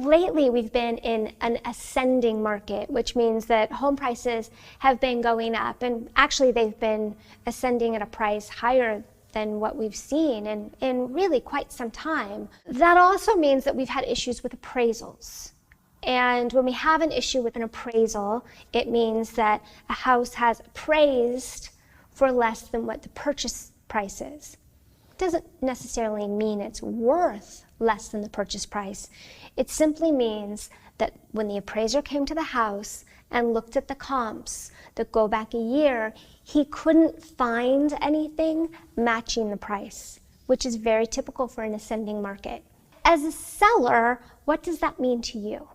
lately we've been in an ascending market, which means that home prices have been going up, and actually they've been ascending at a price higher than what we've seen in really quite some time. That also means that we've had issues with appraisals. And when we have an issue with an appraisal, it means that a house has appraised for less than what the purchase price is. It doesn't necessarily mean it's worth less than the purchase price. It simply means that when the appraiser came to the house and looked at the comps that go back a year, he couldn't find anything matching the price, which is very typical for an ascending market. As a seller, what does that mean to you?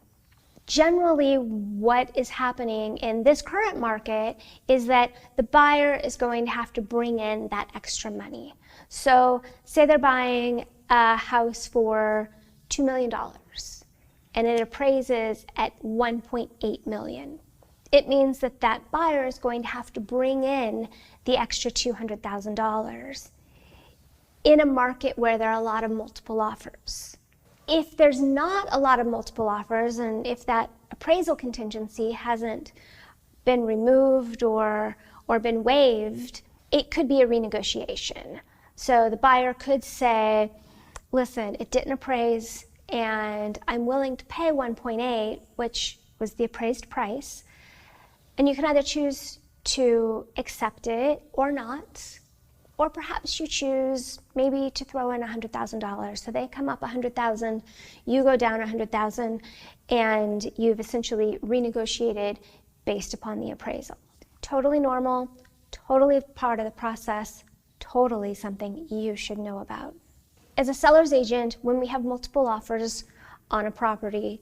Generally, what is happening in this current market is that the buyer is going to have to bring in that extra money. So say they're buying a house for $2 million and it appraises at $1.8 million. It means that that buyer is going to have to bring in the extra $200,000 in a market where there are a lot of multiple offers. If there's not a lot of multiple offers, and if that appraisal contingency hasn't been removed or been waived, it could be a renegotiation. So the buyer could say, listen, it didn't appraise and I'm willing to pay 1.8, which was the appraised price. And you can either choose to accept it or not. Or perhaps you choose maybe to throw in $100,000. So they come up $100,000, you go down $100,000, and you've essentially renegotiated based upon the appraisal. Totally normal, totally part of the process, totally something you should know about. As a seller's agent, when we have multiple offers on a property,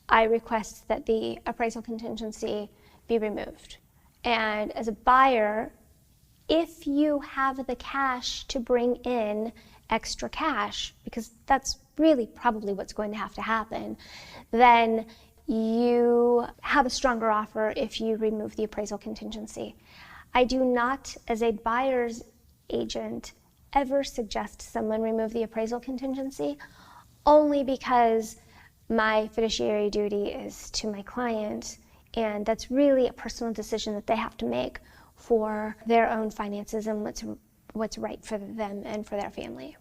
I request that the appraisal contingency be removed. And as a buyer, if you have the cash to bring in extra cash, because that's really probably what's going to have to happen, then you have a stronger offer if you remove the appraisal contingency. I do not, as a buyer's agent, ever suggest someone remove the appraisal contingency, only because my fiduciary duty is to my client, and that's really a personal decision that they have to make for their own finances and what's right for them and for their family.